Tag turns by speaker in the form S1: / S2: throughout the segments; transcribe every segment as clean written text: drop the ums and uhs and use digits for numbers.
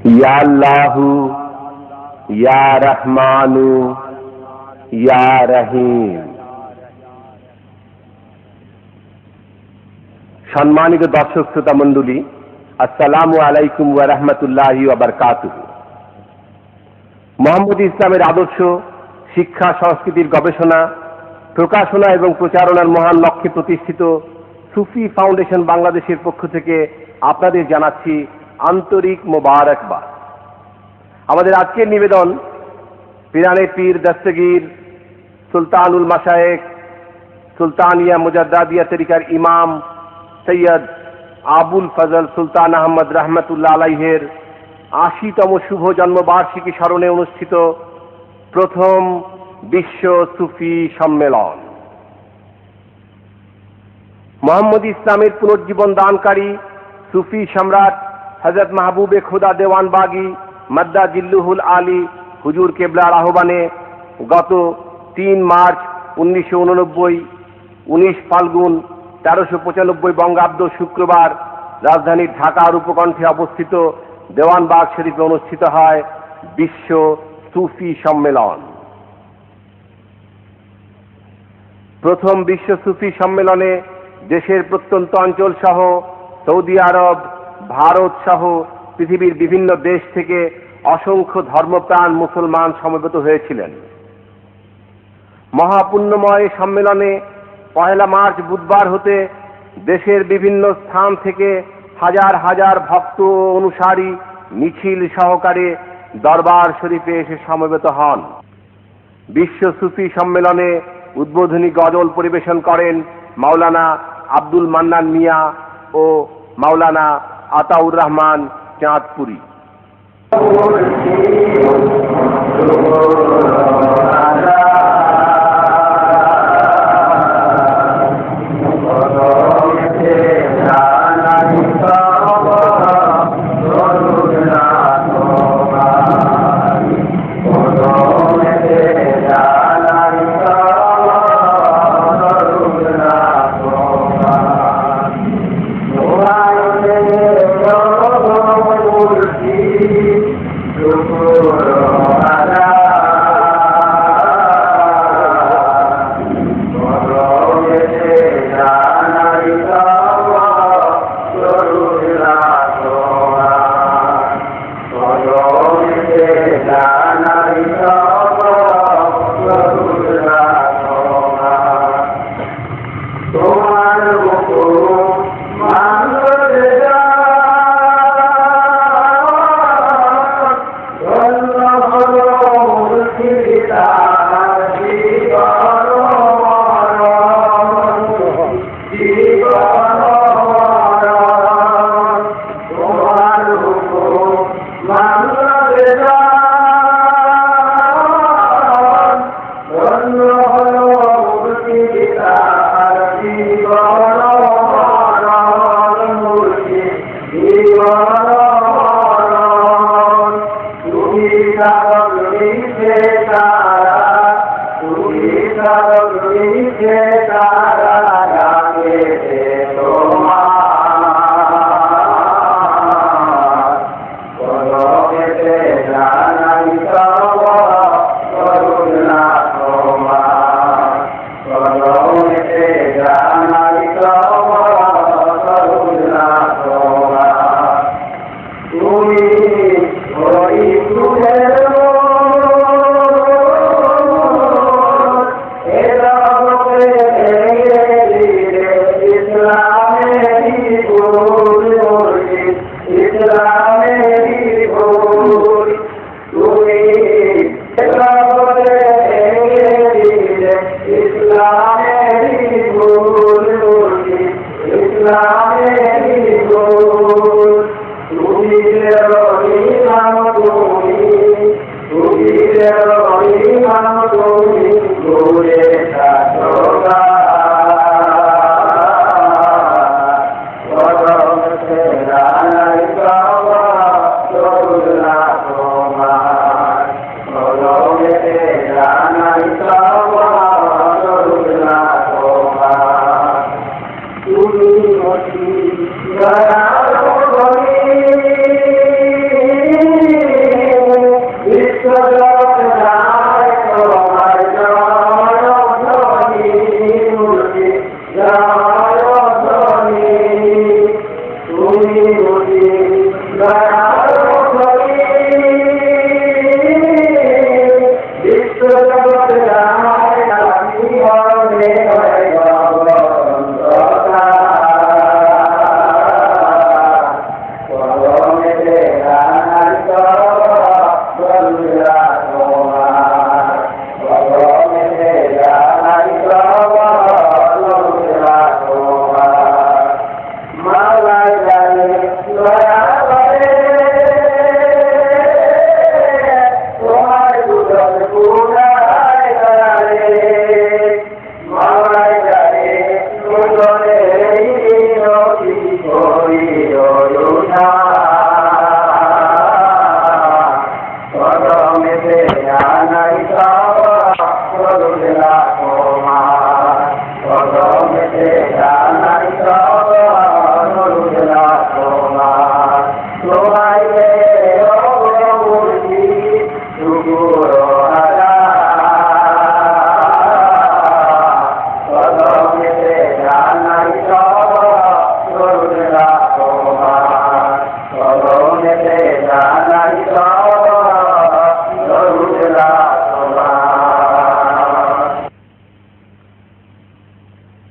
S1: ইয়া আল্লাহু ইয়া রহমানু ইয়া রহিম। সম্মানিত দর্শক শ্রোতা মণ্ডলী, আসসালামু আলাইকুম ওয়া রাহমাতুল্লাহি ওয়া বারাকাতুহু। মুহাম্মদ ইসলামের আদর্শ, শিক্ষা, সংস্কৃতির গবেষণা, প্রকাশনা এবং প্রচারণার মহান লক্ষ্যে প্রতিষ্ঠিত সুফি ফাউন্ডেশন বাংলাদেশের পক্ষ থেকে আপনাদের জানাচ্ছি আন্তরিক মোবারকবাদ। আমাদের আজকের নিবেদন পিরানে পীর দস্তগীর সুলতানুল মাশায়েখ সুলতানিয়া মুজাদ্দাদিয়া তরিকার ইমাম সৈয়দ আবুল ফজল সুলতান আহমদ রহমতুল্লাহ আলাইহের ৮০তম শুভ জন্মবার্ষিকী স্মরণে অনুষ্ঠিত প্রথম বিশ্ব সুফি সম্মেলন। মুহাম্মদ ইসলামের পুনর্জীবন দানকারী সুফি সম্রাট হযরত মাহবুবে খুদা দেওয়ানবাগী মাদ্দা জিল্লুহুল আলী হুজুর কেবলার আহ্বানে গত ৩ মার্চ ১৯৮৯ ১৯ ফাল্গুন ১৩৯৫ বঙ্গাব্দ শুক্রবার রাজধানীর ঢাকার উপকণ্ঠে অবস্থিত দেওয়ানবাগ শরীফে অনুষ্ঠিত হয় বিশ্ব সুফি সম্মেলন। প্রথম বিশ্ব সুফি সম্মেলনে দেশের প্রত্যন্ত অঞ্চল সহ সৌদি আরব, ভারত সহ পৃথিবীর বিভিন্ন দেশ থেকে অসংখ্য ধর্মপ্রাণ মুসলমান সমবেত হয়েছিলেন। মহাপুণ্যময় সম্মেলনে ১ মার্চ বুধবার হতে দেশের বিভিন্ন স্থান থেকে হাজার হাজার ভক্ত ও অনুসারী মিছিল সহকারে দরবার শরীফে এসে সমবেত হন। বিশ্ব সুফি সম্মেলনে উদ্বোধনী গজল পরিবেশন করেন মাওলানা আব্দুল মান্নান মিয়া ও মাওলানা আতাউর রহমান চাঁদপুরি।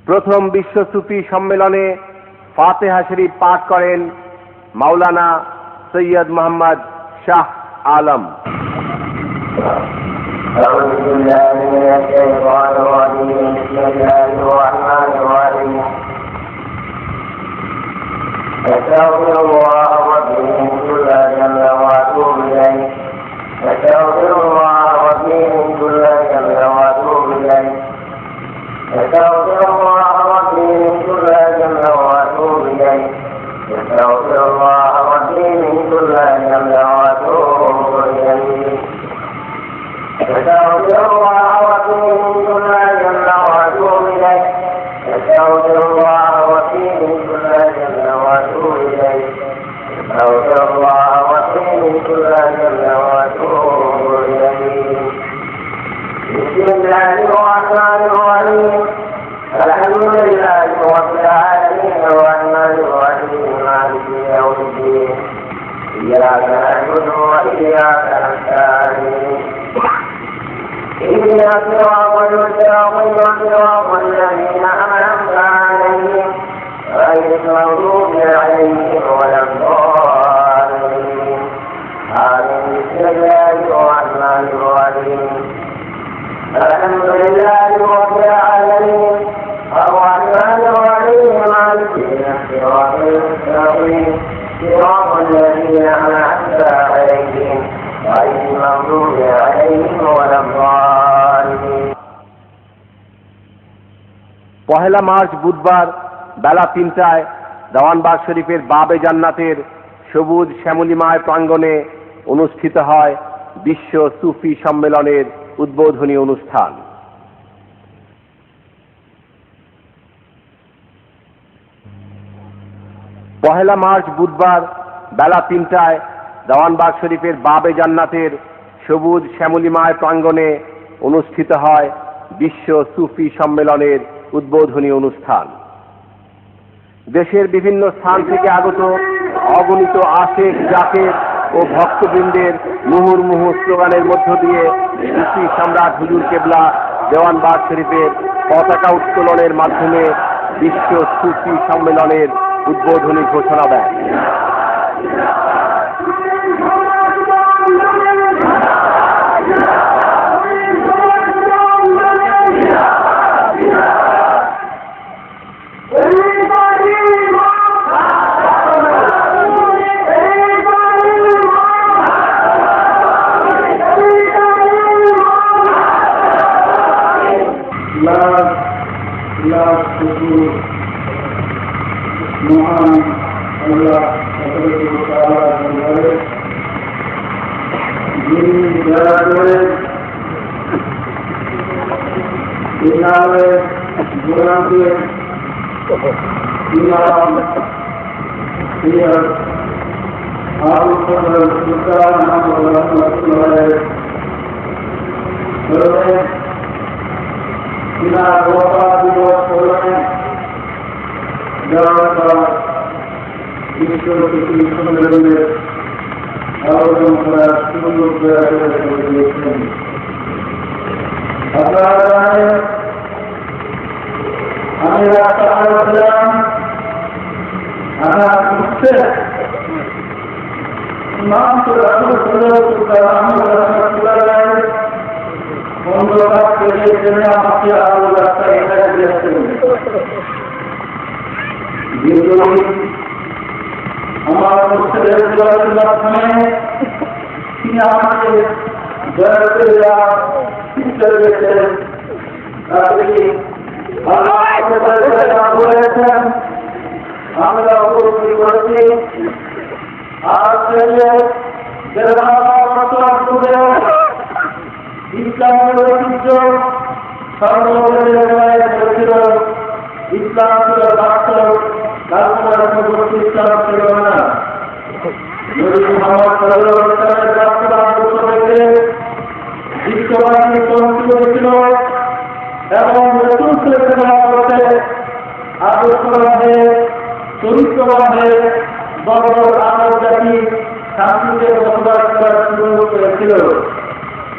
S1: প্রথম বিশ্ব সুফি সম্মেলনে ফাতেহা শরীফ পাঠ করেন মাওলানা সৈয়দ মোহাম্মদ শাহ আলম।
S2: أستغفر الله ربي من كل ذنب وأتوب إليه. أستغفر الله ربي من كل ذنب وأتوب إليه. أستغفر الله ربي من كل ذنب وأتوب إليه. أستغفر الله ربي من كل ذنب وأتوب إليه. أستغفر الله ربي من كل ذنب وأتوب إليه. أستغفر الله ربي من كل ذنب وأتوب إليه. أستغفر الله ربي من كل ذنب وأتوب إليه. بسم الله الرحمن الرحيم. الحمد لله رب العالمين الرحمن الرحيم مالك يوم الدين. إياك نعبد وإياك نستعين. اهدنا الصراط المستقيم صراط الذين أنعمت عليهم غير المغضوب عليهم ولا الضالين. آمين. بسم الله الرحمن الرحيم. الحمد لله رب العالمين الرحمن الرحيم مالك الصراط المستقيم صراط الذين أنعمت عليهم غير المغضوب عليهم ولا الضالين.
S1: পহেলা মার্চ বুধবার বেলা 3টায় দেওয়ানবাগ শরীফের বাবে জান্নাতের সবুজ শ্যামলিমায় প্রাঙ্গণে অনুষ্ঠিত হয় বিশ্ব সুফি সম্মেলনের উদ্বোধনী অনুষ্ঠান। পহেলা মার্চ বুধবার বেলা 3টায় দেওয়ানবাগ শরীফের বাবে জান্নাতের সবুজ শ্যামলিমায় প্রাঙ্গণে অনুষ্ঠিত হয় বিশ্ব সুফি সম্মেলনের উদ্বোধনী অনুষ্ঠান। দেশের বিভিন্ন স্থান থেকে আগত অগণিত আশেক জাকের ও ভক্তবৃন্দের মুহুর্মুহু স্লোগানের মধ্য দিয়ে সুফি সম্রাট হুজুর কেবলা দেওয়ানবাগ শরীফের পতাকা উত্তোলনের মাধ্যমে বিশ্ব সুফি সম্মেলনের উদ্বোধনী ঘোষণা দেন।
S3: মহান আল্লাহ যিনি দয়া করে গোলামকে ইমাম সম্মেলনের আয়োজন করার সুযোগ দিয়েছেন। আপনারা আমি রাস্তা ছিলাম আমাকে আরো রাস্তায় আমার মাধ্যমে তিনি আমাকে দয়া করে বলেছেন আমরা উপলব্ধি করেছি। আর ইসলামের ঐতিহ্য সর্বছিল। ইসলাম ছিল বাস্তব, তারপর ইসলাম ছিল না। বিশ্ববাসী ছিল এবং আদর্শভাবে চরিত্রভাবে বড় আরব জাতি শান্তিতে বসবাস করা শুরু করেছিল।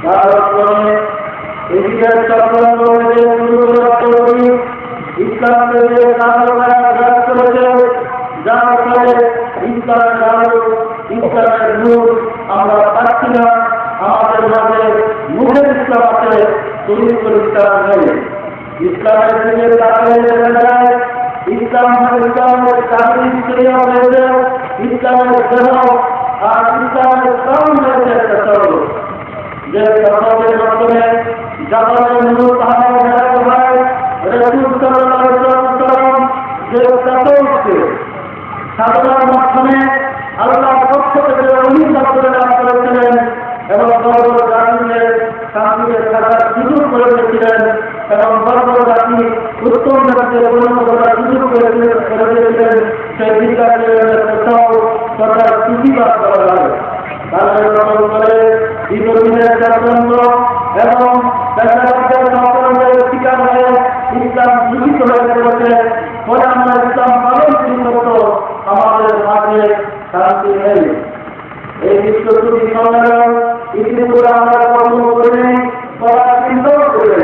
S3: কারণে ইসলাম ইসলামকে যে কাজ করেছে, যার ফলে ইসলামের আলো, ইসলামের নূর আমরা পাচ্ছি না। আমাদের মাঝে মুখের ইসলাম আছে, চরিত্র ইসলাম নেই। ইসলামের দিকে তাকালে দেখা যায় ইসলামের চাকরি ক্রিয়া হয়েছে, ইসলামের দেহ আর ইসলামের শ্রম হয়েছে একটা চরণ, যে চরণের মাধ্যমে জাপানের নূর পাহাড়ে দেখাতে হয় রসুল সাল্লাল্লাহু আলাইহি ওয়াসাল্লাম যে তত্ত্বকে সাধনার মাধ্যমে আল্লাহর পক্ষ থেকে অনুদান করে লাভ করেছিলেন এবং বড় জাতিকে শান্তিতে থাকার সুযোগ করে দিয়েছিলেন এবং বড় জাতি উত্তম জাতিকে পরিণত করার সুযোগ করে দিয়েছিলেন। সেই বিজ্ঞানের সরকার প্রতিবাদ করা হয়। তাদের রকম করে বিপরীতের যন্ত্র এবং সকলের শিকার হয়ে ইসলাম দূষিত হয়ে পড়েছে। ফলে আমরা ইসলাম পালন করত, আমাদের মাঝে শান্তি নেই। এই বিশ্বজুড়ি সম্মেলন ইতিপূর্বে আমরা কর্ম করে করার চিন্তাও করে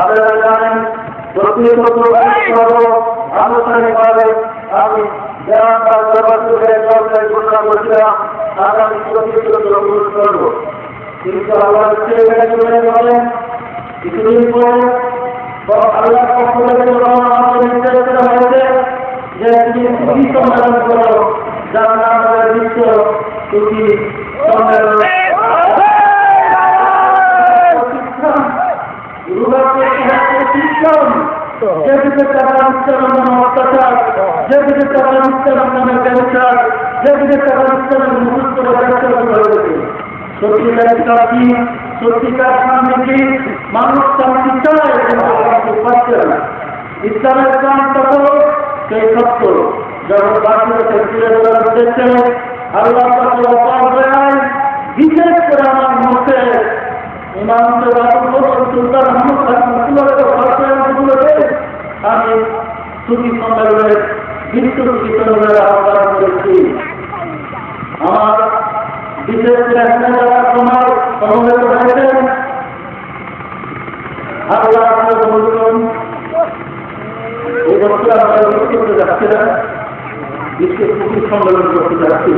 S3: আপনারা জানেন আনুষ্ঠানিকভাবে আমি ঘোষণা করছিলাম আগামী অনুরোধ করবো, কিন্তু আল্লাহ বলেন কিছুদিন পরে আল্লাহ পক্ষ থেকে আমাদের নির্দেশ করা হয়েছে যে তুমি সম্মেলন করো, যার নাম বিশ্ব সুখী সম্মেলন। যেদিকে টাকা উচ্চারণ নামে অত্যাচার, যেদিকে টাকা উচ্চারণ নামে ব্যবচার, যেদিকে টাকা উচ্চারণ মুহূর্ত হয়েছে। সত্যিকার শান্তি, সত্যিকার শান্তি মানুষ শান্তি চায়, কিন্তু পাচ্ছে না। ইসলামের প্রাণ কত সেই সত্য যখন বাকিকে ফিরে ধরার উদ্দেশ্যে আল্লাহ বিশেষ করে আমার মধ্যে আমি সুখী সম্মেলনের বিশ্ব সুখী সম্মেলনের আহ্বান করেছি। আমার বিশেষ সময় সমবেত হয়েছেন আল্লাহ বলুন এই বছর আমরা করতে যাচ্ছি না, বিশ্ব সুখী সম্মেলন করতে যাচ্ছি।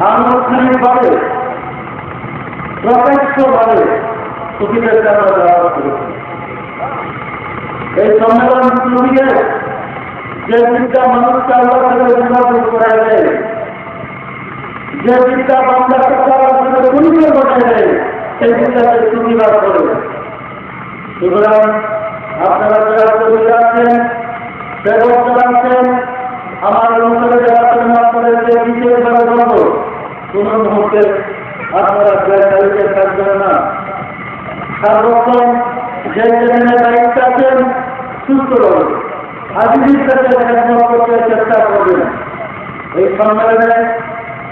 S3: আনুষ্ঠানিকভাবে প্রত্যক্ষভাবে সুখীদেরকে আমরা ব্যবহার করেছি। এই সম্মেলন শুরুকে যে বিদ্যা মানুষকে আল্লাহ থেকে নির্বাচন করা যায়, যে বিদ্যা বাংলাকে পরিচয় ঘটায় দেয়, সেই বিদ্যাকে সুবিধার করে। সুতরাং আপনারা যারা কর্মীরা আছেন, সেবক যারা আছেন, আমার অনুসারে যারা আছেন, আপনাদেরকে বিশেষভাবে বলব কোন মুহূর্তে আপনারা গ্রেফতারিতে থাকবেন না। সর্বপ্রথম যে ট্রেনের দায়িত্ব আছেন সুস্থ করবেন, আধুনিক কাজে করতে চেষ্টা করবেন। এই সম্মেলনে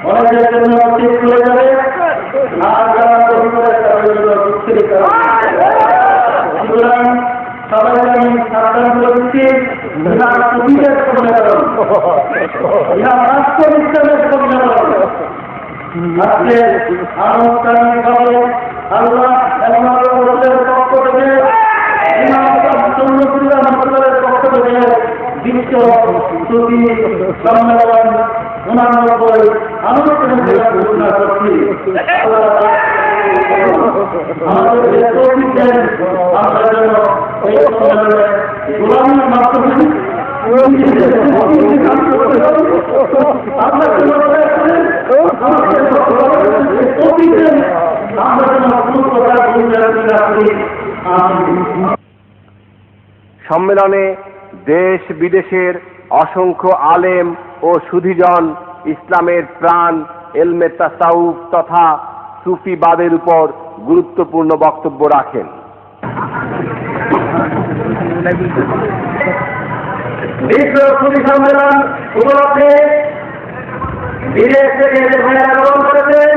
S3: অনেকের জন্য ঠিক করে যাবে, আর যারা তৈরি করে তাদের জন্য দুঃখের কারণ। সুতরাং সবাইকে আমি সাবধান করে দিচ্ছি, ইহা সুবিধের সম্মেলন, ইহা রাষ্ট্রবিজ্ঞানের সম্মেলন। আজকে আনুষ্ঠানিকভাবে আল্লাহ এবং আল্লাহর পক্ষ থেকে হাসপাতালের পক্ষ থেকে বিশ্ব সুখী সম্মেলন 89 আনুষ্ঠানিক ঘোষণা করছি। আমাদের যে তৌফিক দেন, আমরা যেন এই সম্মেলনে গোলামীর মাধ্যমে
S1: সম্মেলনে দেশ বিদেশের অসংখ্য আলেম ও সুধীজন ইসলামের প্রাণ এলমে তাসাউফ তথা সুফিবাদের উপর গুরুত্বপূর্ণ বক্তব্য রাখেন।
S3: বিশ্ব সুফি সম্মেলন উপলক্ষে বিদেশ থেকে যে ভাইরা আগমন করেছেন,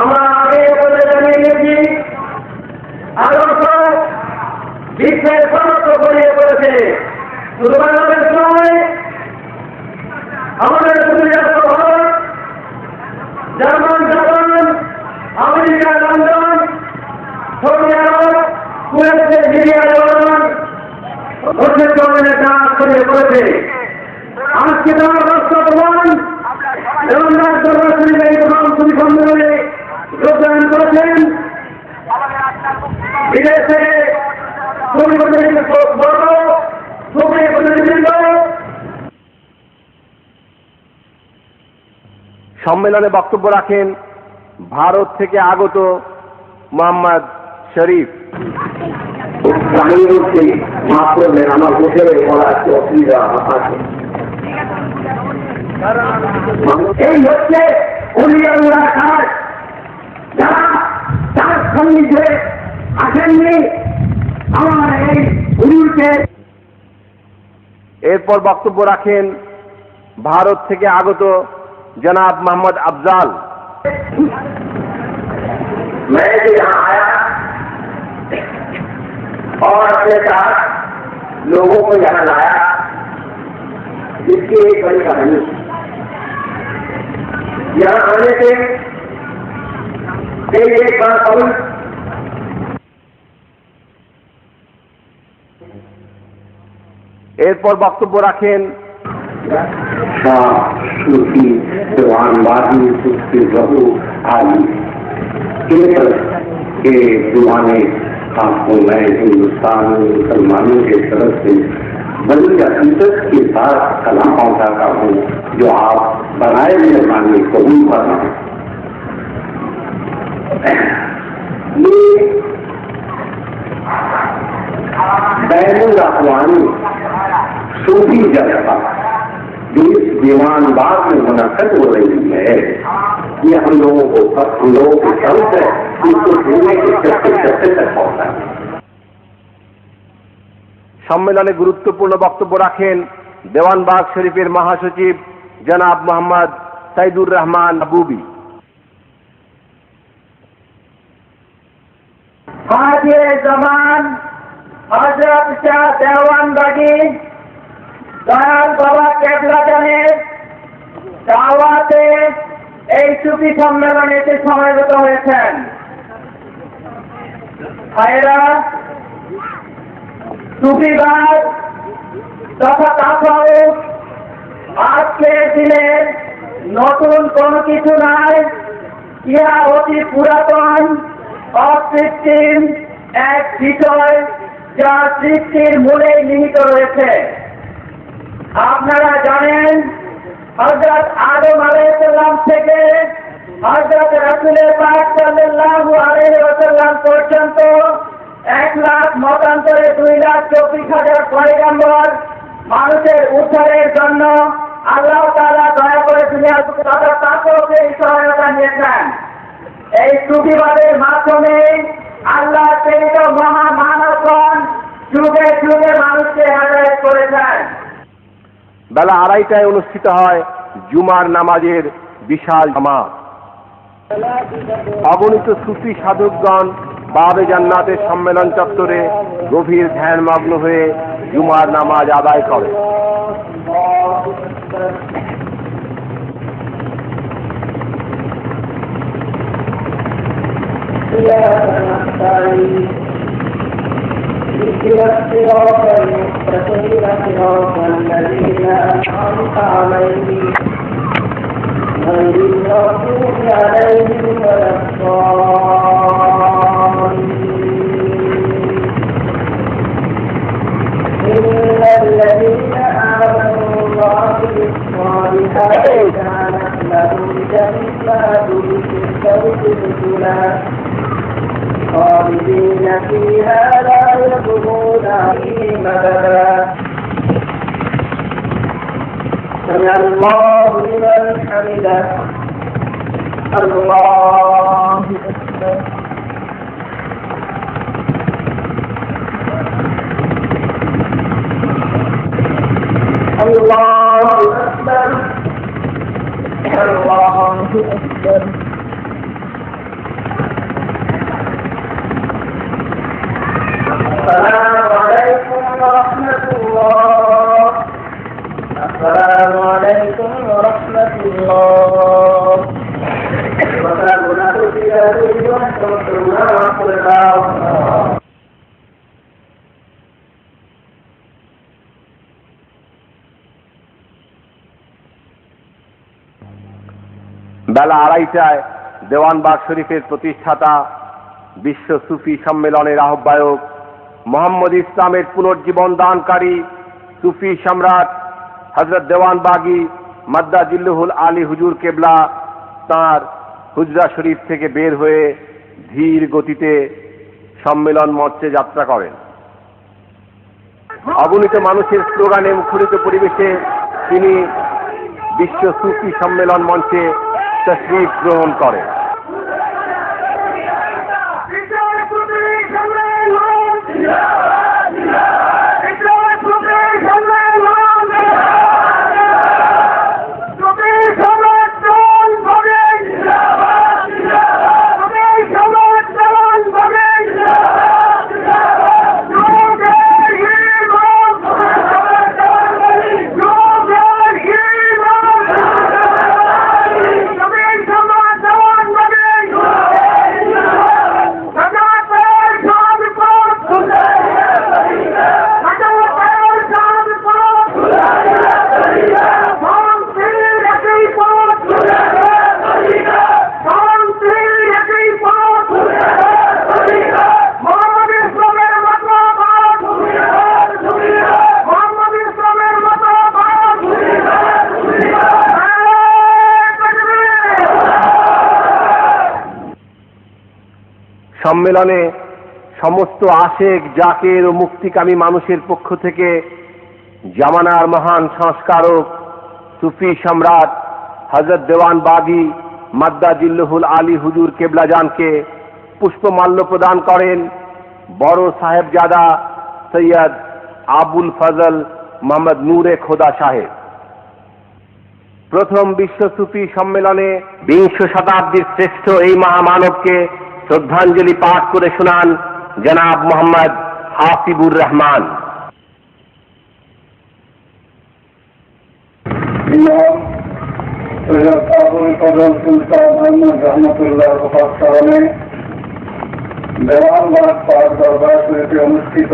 S3: আমরা আগে বলে জানিয়ে দিয়েছি, আদর্শ বিশ্বের সমস্ত ছড়িয়ে পড়েছে। শুধু বাংলাদেশ নয়, আমাদের German, Japan, America, London, Saudi Arab, Kuwait, Syria, Lebanon, Morshed চৌধুরীর ডাক ছড়িয়ে পড়েছে। আজকে তার রাষ্ট্র প্রধান দেওয়ানবাগ দরবার শরীফে এই প্রধান ছবি সম্মেলনে যোগদান করেছেন বিদেশ থেকে
S1: সম্মেলনে বক্তব্য রাখেন ভারত থেকে আগত মোহাম্মদ শরীফ।
S3: মাফ করবেন, আমার বসে বলা একটু অসুবিধা আছে। এই হচ্ছে উলিয়াউল্লাহ খাস, যারা তার সন্নিধে আসেননি আমার এই হুজুরকে।
S1: এরপর বক্তব্য রাখেন ভারত থেকে আগত জনাব মোহাম্মদ আফজাল।
S3: मैं भी यहाँ आया और अपने साथ लोगों को यहाँ लाया, जिसकी एक बड़ी कहानी। यहाँ आने से एक बार कौन
S1: এরপর বক্তব্য রাখেন
S3: शाह सूफी जवान बाजी सूफी बहू आदि के दीवाने आपको मैं हिंदुस्तान मुसलमानों के तरफ से बड़ी अकीदत के साथ सलाम पहुंचाता हूँ, जो आप बनाए मेहरबानी कबूल करना। ये बैनुल अक़वामी सूफी जलसा जो इस दीवान बाग में मुनक़द हो रही है, ये हम लोगों की तरफ है, इसको सुनने के चक्के तक पहुंचा।
S1: সম্মেলনে গুরুত্বপূর্ণ বক্তব্য রাখেন দেওয়ানবাগ শরীফের মহাসচিব জনাব মোহাম্মদ সাইদুর রহমান আবুবি।
S3: हाजिर जमान हजरत शाह देवानबागी দয়াল বাবা কেবলা জানের দাওয়াতে এই সুফি সম্মেলনে এসে সমবেত হয়েছেন। ভাইরা, সুফিবাদ তথা তাসাউফ আজকের দিনে নতুন কোনো কিছু নাই, ইহা অতি পুরাতন অকৃত্রিম এক বিষয়, যা সৃষ্টির মূলে নিহিত রয়েছে। আপনারা জানেন হযরত আদম আলাইহিস সালাম থেকে হযরত রাসূল পাক সাল্লাল্লাহু আলাইহি ওয়াসাল্লাম পর্যন্ত 1,00,000 মতান্তরে 2,24,000 পয়গম্বর মানুষের উদ্ধারের জন্য আল্লাহ তাআলা দয়া করে দুনিয়ার তাদের তাকেও সহায়তা নিয়েছেন। এই সুফিবাদের মাধ্যমে আল্লাহ প্রেরিত মহামানবগণ যুগে যুগে মানুষকে হেদায়েত করেছেন।
S1: বেলা 2:30টায় অনুষ্ঠিত হয় জুমার নামাজের বিশাল জামাত। অগণিত সুফি সাধকগণ বাবে জান্নাতের সম্মেলন চত্বরে গভীর ধ্যানমগ্ন হয়ে জুমার নামাজ আদায় করে।
S4: الصراط المستقيم صراط الذين أنعمت عليهم غير المغضوب عليهم ولا الضالين. إن الذين آمنوا وعملوا الصالحات كانت لهم جنات الفردوس نزلا خالدين فيها لا يبغون فيهم أبدا. سمع الله لمن حمده. الله أكبر. الله أكبر. الله أكبر. السلام عليكم ورحمة الله. السلام عليكم ورحمة الله.
S1: বেলা 2:30টায় দেওয়ানবাগ শরীফের প্রতিষ্ঠাতা, বিশ্ব সুফি সম্মেলনের আহ্বায়ক, মোহাম্মদ ইসলামের পুনর্জীবন দানকারী সুফি সম্রাট হযরত দেওয়ানবাগী মাদ্দাজিল্লুহুল আলী হুজুর কেবলা তাঁর হুজরা শরীফ থেকে বের হয়ে ধীর গতিতে সম্মেলন মঞ্চে যাত্রা করেন। অগণিত মানুষের স্লোগানে মুখরিত পরিবেশে তিনি বিশ্ব সুফি সম্মেলন মঞ্চে তশরিফ গ্রহণ করেন। সম্মেলনে সমস্ত আশেক, জাকের ও মুক্তিকামী মানুষের পক্ষ থেকে জামানার মহান সংস্কারক সুফি সম্রাট হযরত দেওয়ানবাগী মাদ্দাজিল্লুহুল আলী হুজুর কেবলাজানকে পুষ্পমাল্য প্রদান করেন বড় সাহেবজাদা সৈয়দ আবুল ফজল মোহাম্মদ নূরে খোদা সাহেব। প্রথম বিশ্ব সুফি সম্মেলনে বিংশ শতাব্দীর শ্রেষ্ঠ এই মহামানবকে শ্রদ্ধাঞ্জলি পাঠ করে শোনান জনাব মোহাম্মদ হাফিবুর রহমান।
S3: দেওয়ানবাগ পাক দরবার শরীফে অনুষ্ঠিত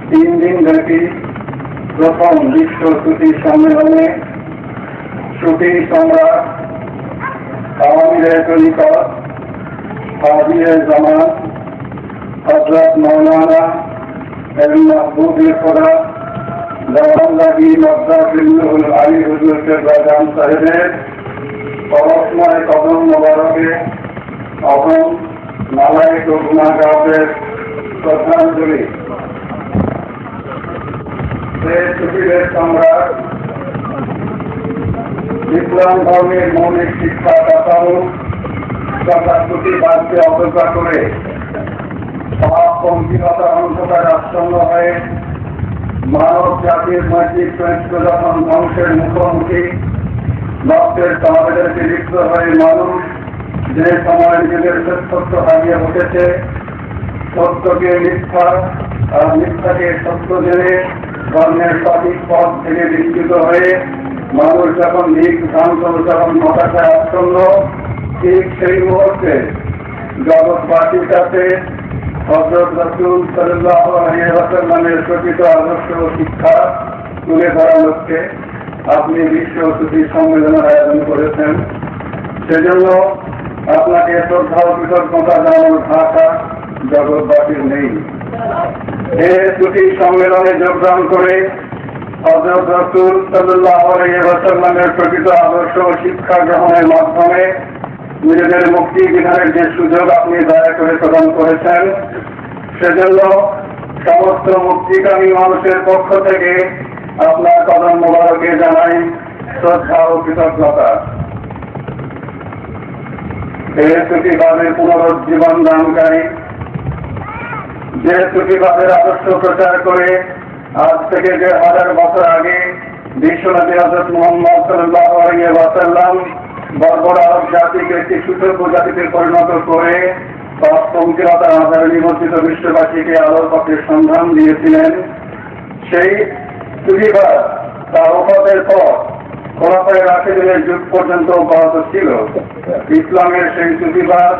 S3: 3 দিন ব্যাপী প্রথম বিশ্ব সুফি সম্মেলনে সুফি সম্রাট আমিরে তরিকত হাজিয়ে জামান হযরত মাওলানা মাহবুবে খোদা দেওয়ানবাগী মাদ্দাজিল্লুহুল আলী হুজুর কেবলাজান সাহেবের পরস্ময় কদম মোবারকে অহম নালায়েক ও গুনাহগারদের শ্রদ্ধাঞ্জলি। সুফিদের সম্রাট ইসলাম ধর্মের মৌলিক শিক্ষা কাঠামো তথা সুফিবাদকে অবজ্ঞা করে পাপপন্থীলতা অন্ধকার আচ্ছন্ন হয়ে মানব জাতির নৈতিক চরিত্র যখন ধ্বংসের মুখোমুখি, রক্তের তহবিলকে লিপ্ত হয়ে মানুষ যে সময় নিজেদের সত্য হারিয়ে উঠেছে, সত্যকে মিথ্যা আর মিথ্যাকে সত্য জেনে ধর্মের সঠিক পথ থেকে বিচ্যুত হয়ে মানুষ যখন দিক ভ্রান্ত, যখন হতাশায় আচ্ছন্ন, ঠিক সেই মুহূর্তে জগৎবাসীর কাছে হযরত রাসূল সাল্লাল্লাহু আলাইহি ওয়াসাল্লামের প্রকৃত আদর্শ ও শিক্ষা তুলে ধরার লক্ষ্যে আপনি বিশ্ব সুফি সম্মেলনের আয়োজন করেছেন। সেজন্য আপনাকে শ্রদ্ধা ও কৃতজ্ঞতা জানানোর ভাষা জগৎবাসীর নেই। এই সুফি সম্মেলনে যোগদান করে হযরত রাসূল সাল্লাল্লাহু আলাইহি ওয়াসাল্লামের প্রকৃত আদর্শ ও শিক্ষা গ্রহণের মাধ্যমে নিজেদের মুক্তি বিধানের যে সুযোগ আপনি দয়া করে প্রদান করেছেন, সেজন্য সমস্ত মুক্তিকামী মানুষের পক্ষ থেকে আপনার কদম মোবারকে জানাই শ্রদ্ধা ও কৃতজ্ঞতা। এই সুফিবাদের পুনরুজ্জীবন দানকারী, যে সুফিবাদের আদর্শ প্রচার করে আজ থেকে 1000 বছর আগে বিশ্বনবী হযরত মুহাম্মদ সাল্লাল্লাহু আলাইহি ওয়াসাল্লাম বর্বর আরব জাতিকে একটি সুযোগ্য জাতিতে পরিণত করে পাপপন্থীলতার আধারে নিমজ্জিত বিশ্ববাসীকে আলোর পথের সন্ধান দিয়েছিলেন, সেই সুফিবাদ তার ওফাতের পর খোলাফায়ে রাশিদুনের যুগ পর্যন্ত অব্যাহত ছিল। ইসলামের সেই সুফিবাদ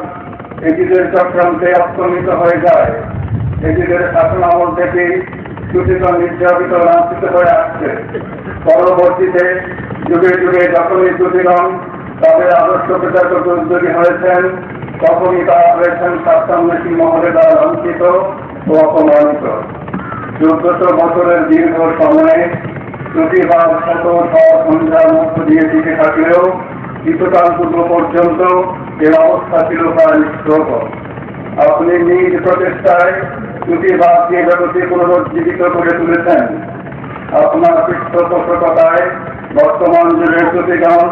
S3: এজিদের চক্রান্তে অস্তমিত হয়ে যায়। এজিদের শাসনামল থেকে শোষিত, নির্যাতিত, লাঞ্ছিত হয়ে আসছে। পরবর্তীতে যুগে যুগে যখনই সুফিগণ তাদের আদর্শ প্রচার করতে উদ্যোগী হয়েছেন, তখনই তারা হয়েছেন স্বাস্থ্যান্বেষী মহলে দ্বারা লাঞ্ছিত ও অপমানিত। 1400 বছরের দীর্ঘ সময়ে প্রতিবাদ শত সন্ধ্যার মধ্য দিয়ে টিকে থাকলেও কিছুকাল পূর্ব পর্যন্ত এর অবস্থা ছিল প্রায় নিষ্প্রভ। আপনি নিজ প্রচেষ্টায় প্রতিবাদকে জগতে পুনরুজ্জীবিত করে তুলেছেন। আপনার পৃষ্ঠপোষকতায় বর্তমান যুগের প্রতিগণ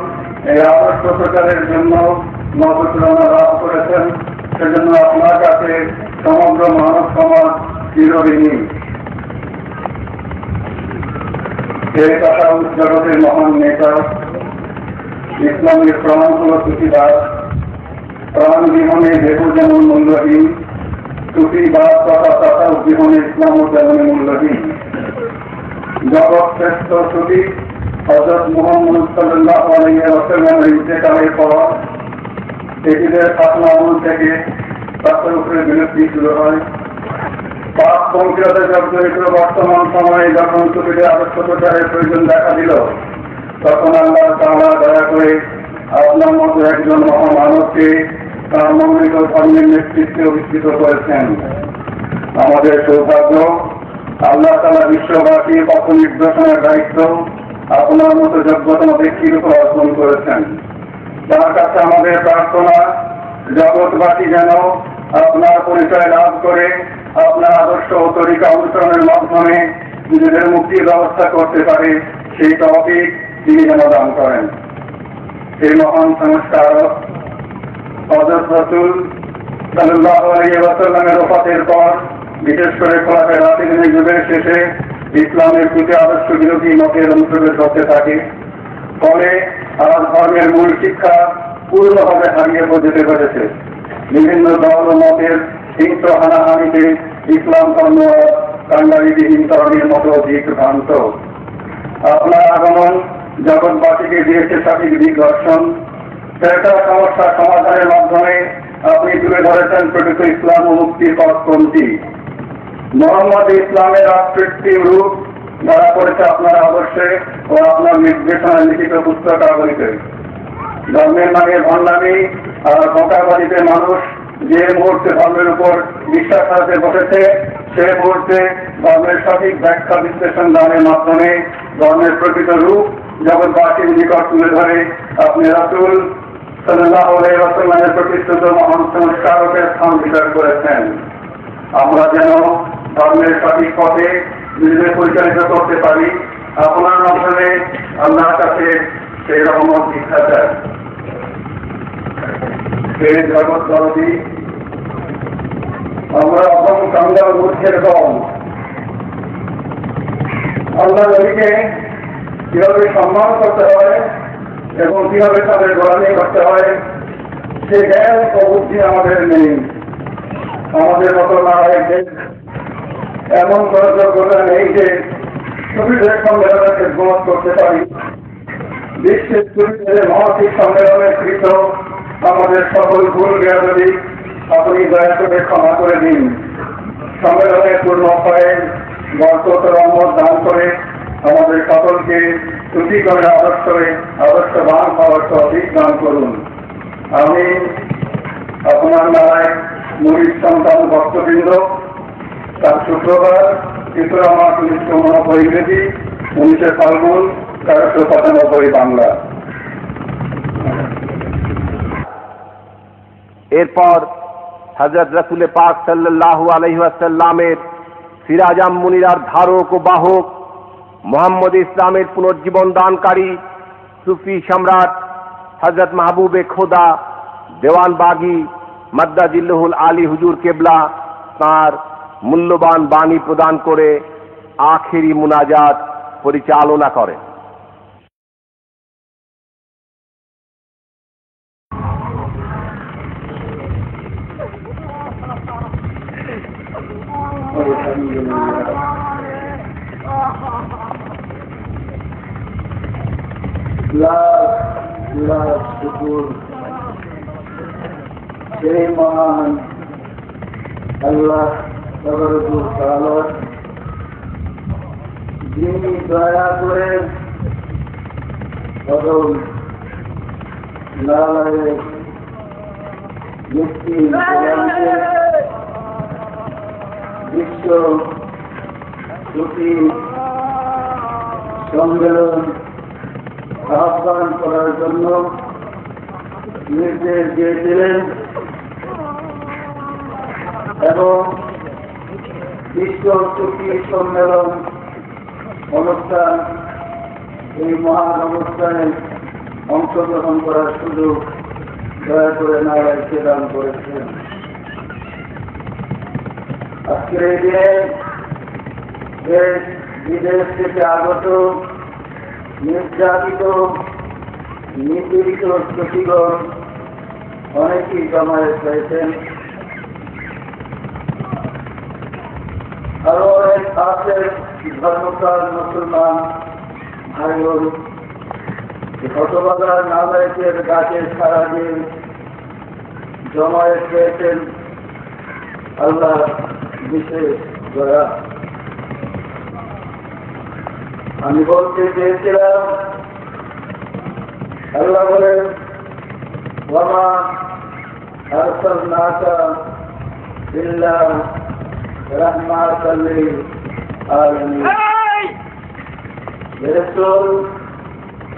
S3: এই আদর্শ প্রচারের জন্য নবপ্রেরণা লাভ করেছেন। সেজন্য আপনার কাছে সমগ্র মানব সমাজ চিরঋণী। এই কথা জগতের মহান নেতা, ইসলামের প্রাণগুলো প্রতিবাদ, প্রাণ জীবনে দেহ যেমন মূল্যহীন, প্রতিবাদ তথা জীবনে ইসলামও যেমন মূল্যহীন। জগৎ শ্রেষ্ঠ ছবি হযরত মুহাম্মদ সাল্লাল্লাহু আলাইহি ওয়াসাল্লামের ইন্তেকালের পর এটিদের স্থাপনা আমল থেকে তাদের উপরে বিরক্তি শুরু হয়। পাপ সংক্রান্ত জগদরিদ্র বর্তমান সময়ে যখন ছবিদের আদর্শ প্রচারের প্রয়োজন দেখা দিল, তখন আল্লাহ তাআলা দয়া করে আপনার মতো একজন মহামানবকে তার মনোনীত ধর্মের নেতৃত্বে অধিষ্ঠিত করেছেন। আমাদের সৌভাগ্য, আল্লাহ তাআলা বিশ্ববাসীর পথ নির্দেশনের দায়িত্ব আপনার মতো যোগ্যতম ব্যক্তির উপর অর্পণ করেছেন। তার কাছে আমাদের প্রার্থনা, জগৎবাসী যেন আপনার পরিচয় লাভ করে আপনার আদর্শ ও তরিকা অনুসরণের মাধ্যমে নিজেদের মুক্তির ব্যবস্থা করতে পারে, সেই তৌফিক তিনি যেন দান করেন। এই মহান সংস্কারক হযরত রাসূল সাল্লাল্লাহু আলাইহি ওয়াসাল্লামের ওফাতের পর, বিশেষ করে খোলাফায়ে রাশিদিনের যুগের শেষে ইসলামের প্রতি আদর্শ বিরোধী মতের অনুপ্রবেশ হতে থাকে। ফলে আর ধর্মের মূল শিক্ষা পূর্ণভাবে হারিয়ে যেতে পেরেছে। বিভিন্ন দল ও মতের হিংস্র হানাহানিতে ইসলাম ধর্ম কান্ডারিবিহীনকরণের মতো দিক ভ্রান্ত। আপনার আগমন জগৎবাসীকে দিয়েছে সঠিক দিগদর্শন। সেটা সমস্যা সমাধানের মাধ্যমে আপনি তুলে ধরেছেন প্রকৃত ইসলাম ও মুক্তির পথ কোনটি। মোহাম্মদ ইসলামের রাষ্ট্রীয় রূপ ধরা পড়েছে আপনার আদর্শে ও আপনার নির্দেশনায় লিখিত পুস্তকাবলীতে। ধর্মের নামে ভণ্ডামি আর ধোঁকাবাজিতে মানুষ যে মুহূর্তে ধর্মের উপর বিশ্বাস হারাতে বসেছে, সে মুহূর্তে ধর্মের সঠিক ব্যাখ্যা বিশ্লেষণ দানের মাধ্যমে ধর্মের প্রকৃত রূপ জগৎবাসীর নিকট তুলে ধরে আপনি রাসূল সাল্লাল্লাহু আলাইহি ওয়াসাল্লামের প্রতিষ্ঠিত মহান সংস্কারকের স্থান বিচার করেছেন। আমরা যেন ধর্মের সঠিক পথে নিজেদের পরিচালিত করতে পারি, আপনার মাধ্যমে আল্লাহর কাছে সেই রহমত ভিক্ষা চাই। সেই জগৎ দরদি আমরা অসম কাঙ্গাল মূর্খের দল। আল্লাহ নবীকে কিভাবে সম্মান করতে হয় এবং কিভাবে তাদের গোলামি করতে হয়, সে জ্ঞান ও বুদ্ধি আমাদের নেই। আমাদের মতো নায়কদের এমন কোনো যোগ্যতা নেই যে ছবিদের সম্মেলনের খেদমত করতে পারি। বিশ্বের ছবিদের মহাশিক সম্মেলনের কৃত আমাদের সকল ভুল জ্ঞানী আপনি দয়া করে ক্ষমা করে দিন। সম্মেলনের পূর্ণ উপায়ে বরকত রহমত দান করে আমাদের সকলকে ত্রুটি করে আদর্শবান হওয়ার তৌফিক দান করুন। আমি আপনার নারায় মুরিদ সন্তান ভক্তবৃন্দ, তার শুক্রবার 3 মার্চ 1989 ইংরেজি, 19 ফাল্গুন 1395 বাংলা।
S1: এরপর হযরত রাসূল পাক সাল্লাল্লাহু আলাইহি ওয়াসাল্লামের সিরাজাম মুনিরার ধারক ও বাহক, মুহাম্মদ ইসলামের পুনর্জীবন দানকারী সুফি সম্রাট হযরত মাহবুবে খোদা দেওয়ানবাগী মাদ্দাজিল্লাহুল আলী হুজুর কেবলা তাঁর মূল্যবান বাণী প্রদান করে আখেরি মুনাজাত পরিচালনা করেন।
S3: সেই মহান আল্লাহ যিনি দয়া করে নারায়ণের মুক্তি বিশ্ব সুফি সম্মেলন আহ্বান করার জন্য নির্দেশ দিয়েছিলেন এবং বিশ্ব সুফি সম্মেলন অনুষ্ঠান এই মহান অনুষ্ঠানে অংশগ্রহণ করার সুযোগ দয়া করে নারায়ণকে দান করেছেন। আজকের এই দিনে দেশ বিদেশ থেকে আগত নির্যাতিত নিপীড়িত সুফিগণ অনেকেই জমায়েত হয়েছেন। আরো অনেক আছে ধর্মপ্রাণ মুসলমান ভাইবোন হতবাগার নালায়েকের গাছে সারা দিন জমায়েত হয়েছেন। আল্লাহ বিশেষ দয়া। আমি বলতে চেয়েছিলাম, আল্লাহ বলেন ওয়ামা আরসালনাকা ইল্লা রাহমাতাল লিল আলামিন। রাসূল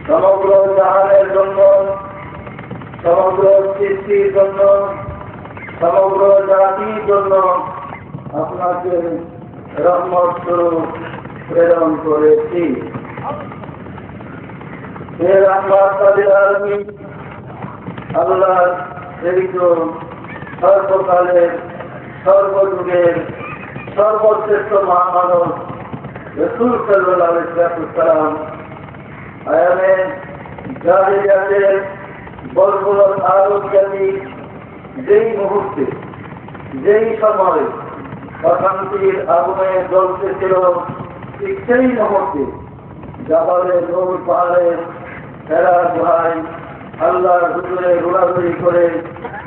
S3: সমগ্র জাহানের জন্য, সমগ্র সৃষ্টির জন্য, সমগ্র জাতির জন্য আপনাকে রহমত স্বরূপ প্রেরণ করেছি। হে রাহমাতুল আলামিন, আল্লাহ প্রেরিত সর্বকালের সর্বযুগের সর্বশ্রেষ্ঠ মহামানব রাসূল সাল্লাল্লাহু আলাইহি ওয়াসাল্লাম আয়ামে জাহিলিয়াতের বলবুল আরবজাতি যেই মুহূর্তে যেই সময় অশান্তির আগুনে জ্বলতেছিল, ঠিক সেই মুহূর্তে জাবালে নূর পাহাড়ের ফেরা ভাই আল্লাহর হুজুরে ঘোরাঘুরি করে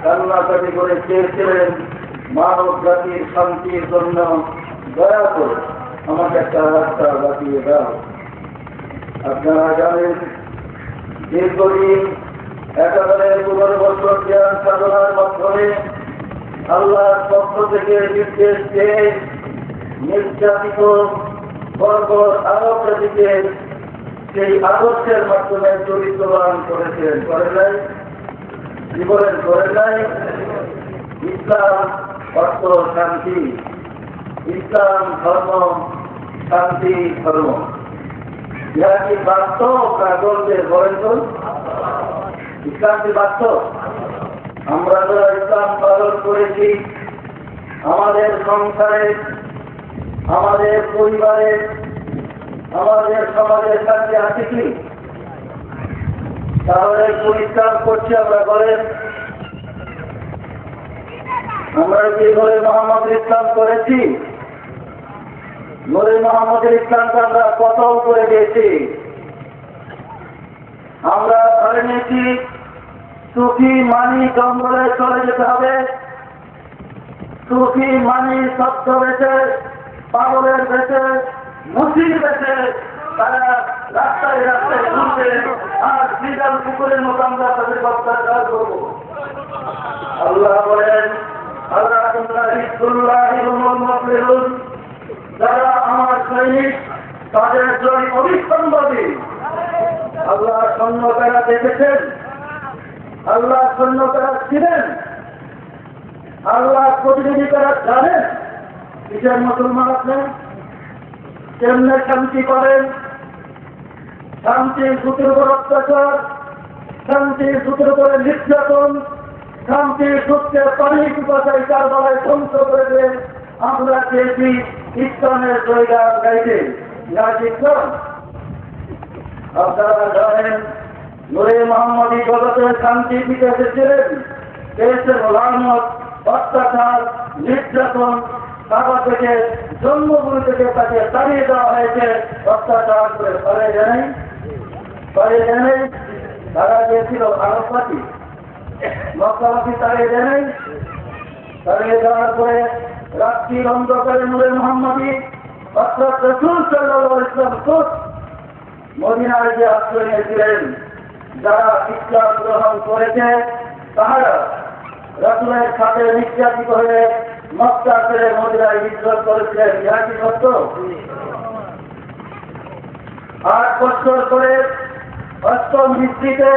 S3: কান্নাকাটি করে চেয়েছিলেন মানব জাতির শান্তির জন্য দয়া করে আমাকে একটা রাস্তা বাঁচিয়ে দাও। আপনারা জানেন দীর্ঘদিন 11 বছর জ্ঞান সাধনার মাধ্যমে আল্লাহর পক্ষ থেকে নির্দেশ পেয়ে নির্যাতিত বর্বর আরব জাতিকে সেই আদর্শের মাধ্যমে চরিত্রবান করেছেন। করেন নাই? জীবনের করেন নাই? ইসলাম অর্থ শান্তি, ইসলাম ধর্ম শান্তি ধর্ম। ইহা কি বাস্তব না গল্পের? বলেন তো, ইসলাম কি বাস্তব? আমরা যারা ইসলাম পালন করেছি, আমাদের সংসারে, আমাদের পরিবারে, আমাদের সমাজের সাথে আছে কি? তাহলে পরিষ্কার করছি আমরা। বলেন, আমরা কি নূরে মুহাম্মদের ইসলাম করেছি? নূরে মুহাম্মদের ইসলামকে আমরা কতল করে দিয়েছি। আমরা ধরে নিয়েছি সুফি মানি জঙ্গলে চলে যেতে হবে, সুফি মানি শব্দ বেঁচে, পাগলের বেঁচে, মুসির বেঁচে তারা রাস্তায় রাস্তায় ঘুরবে, আর বিড়াল কুকুরের মতো আমরা তাদের অত্যাচার করব। আল্লাহ বলেন, আল্লাহ যারা আমার সৈনিক তাদের জয় অবিসম্ভাবী। আল্লাহ সৈন্যতারা দেখেছেন, আল্লাহ সৈন্যতারা ছিলেন, আল্লাহ প্রতিনিধি তারা জানেন কিসের মুসলমান আছেন, কেমনে শান্তি করেন, শান্তির সূত্রের উপর অত্যাচার, শান্তির সূত্রের উপরে নির্যাতন, শান্তির সূত্রে পানি পিপাসায় কারবালায় ধ্বংস করে দেন। আমরা চেয়েছি ইসলামের জয়গান গাইতে, না ইসলাম? আপনারা জানেন নূরে মুহাম্মদী জগতে শান্তি দিতে এসেছিলেন, পেয়েছেন লানত, অত্যাচার, নির্যাতন। কাবা থেকে জন্মভূমি থেকে তাকে তাড়িয়ে দেওয়া হয়েছে অত্যাচার করে। পারে জানেন তারা গিয়েছিল আরববাসী, মক্কাবাসী তাড়িয়ে জানেন। তাড়িয়ে দেওয়ার পরে রাত্রির অন্ধকারে নূরে মুহাম্মদী অর্থাৎ রাসূল সাল্লাল্লাহু আলাইহি ওয়াসাল্লাম মদিনায় যে আশ্রয় নিয়েছিলেন, যারা ইসলাম গ্রহণ করেছে তাহারা রাসূলের সাথে নির্যাতিত হয়ে মক্কা ছেড়ে মদিনায় হিজরত করেছিলেন। ইহা কি সত্য? 8 বছর করে 8ম হিজরিতে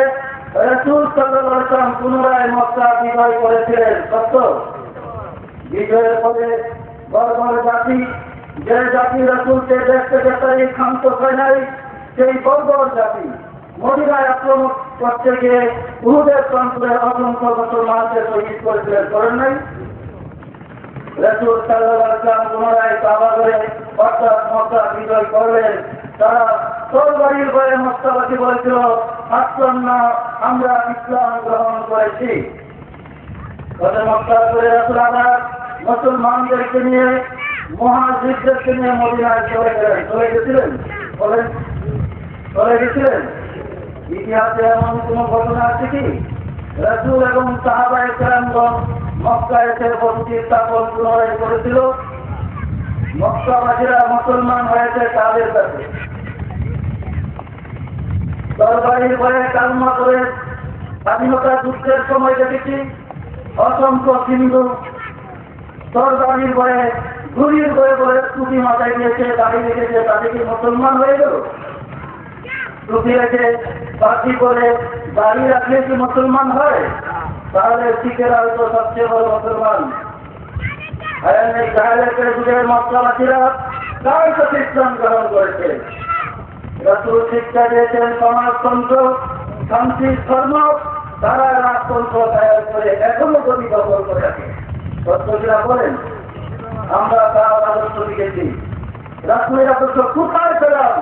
S3: রাসূল সাল্লাল্লাহু আলাইহি ওয়াসাল্লাম পুনরায় মক্কা বিজয় করেছিলেন। সত্য? বিজয়ের পরে বর্বর জাতি, যে জাতি রাসূলকে দেখতে দেখতে ক্ষান্ত হয় নাই, সেই বর্বর জাতি মদিনায় আক্রমণ করতে গিয়ে উহুদের প্রান্তরে অসংখ্য মুসলমানকে শহীদ করেছিলেন। করেন নাই? রাসূল সাল্লাল্লাহু আলাইহি ওয়াসাল্লাম পুনরায় কাবা করে অর্থাৎ মক্কা বিজয় করলেন। তারা তরবারির ভয়ে মক্কাবাসী বলেছিল, আসলাম না, আমরা ইসলাম গ্রহণ করেছি। মক্কা করে রাসূল আবার মুসলমানদেরকে নিয়ে, মুহাজিরদেরকে নিয়ে মদিনায় চলে গেলেন। চলে গেছিলেন? বলেন, চলে গেছিলেন? ইতিহাসে এমন কোন ঘটনা আছে কি রাসূল এবং সাহাবায়ে কেরামগণ মক্কায় এসে বসতি স্থাপন পুনরায় করেছিল? মক্কাবাসীরা মুসলমান হয়েছে তাদের কাছে। তরবারির ভয়ে কালমা করে স্বাধীনতা যুদ্ধের সময় দেখেছি অসংখ্য হিন্দু তরবারির ভয়ে, ঘুরির ভয়ে ভয়ে টুপি মাথায় নিয়েছে, দাড়ি রেখেছে, তাতে কি মুসলমান হয়ে গেল? টুপি রেখে পাখি করে দাড়ি রাখলে কি মুসলমান হয়? তাহলে শিখেরা হয়তো সবচেয়ে বড় মুসলমান। যুগের মক্কাবাসীরা তার সাথে ইসলাম গ্রহণ করেছে। রাসূল শিক্ষা দিয়েছেন সমাজতন্ত্র, শান্তির ধর্ম, তারা রাজতন্ত্র তৈরি করে এখনো গতি দখল করে রাখে। সত্যিরা বলেন, আমরা তার আদর্শ দিয়েছি। রাসূলের আদর্শ কোথায় পেলাম?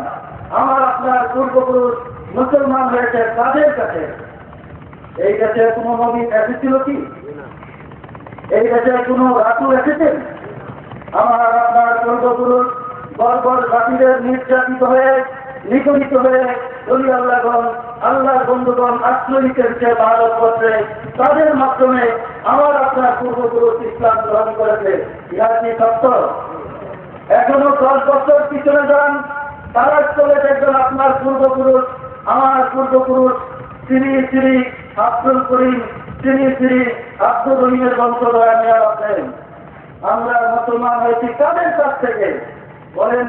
S3: আমার আপনার পূর্বপুরুষ মুসলমান হয়েছে তাদের কাছে। এই দেশে কোনো নবী এসেছিল কি? এই দেশে কোনো রাসূল এসেছেন? আমার আপনার পূর্বপুরুষ বর্বর জাতিদের নির্যাতিত হয়ে, নিপীড়িত হয়ে বলি আল্লাহগণ, আল্লাহর বন্ধুগণ আশ্রয় নিতে ভারতবর্ষে, তাদের মাধ্যমে আমার আপনার পূর্বপুরুষ ইসলাম গ্রহণ করেছে। ইহা কি সত্য? এখনো 10 বছর পিছনে যান, তারা চলে দেখবেন আপনার পূর্বপুরুষ, আমার পূর্বপুরুষ শ্রী শ্রী আব্দুল করিম, শ্রী শ্রী আব্দুল রহিমের বংশধর নিয়ে আছেন। আমরা মুসলমান হয়েছি তাদের কাছ থেকে। বলেন,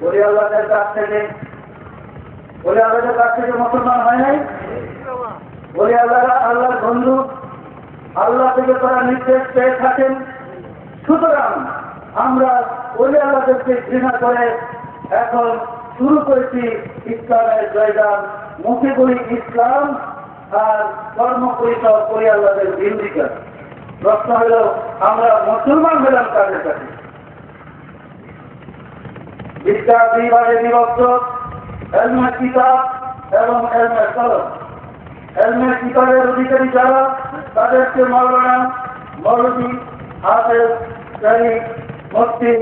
S3: বলি আল্লাহদের কাছ থেকে, বলি আল্লাহদের কাছ থেকে মুসলমান হয় নাই? বলি আল্লাহর বন্ধু, আল্লাহ থেকে তারা নির্দেশ পেয়ে থাকেন। সুতরাং আমরা বলি আল্লাহদেরকে ঘৃণা করে এখন শুরু করেছি ইসলামের জয়গান। মুখে বলি ইসলাম আর কর্ম পরিচয় করি আল্লাহদের বিরোধিতা। প্রশ্ন হল, আমরা মুসলমান হলাম তাদের কাছে। বিদ্যা দুইভাগে বিভক্ত, এলমের কিতাব এবং এলমের কলম। এলমের কিতাবের অধিকারী যারা, তাদেরকে মাওলানা, মৌলভী, হাফেজ, কারি, মুফতি,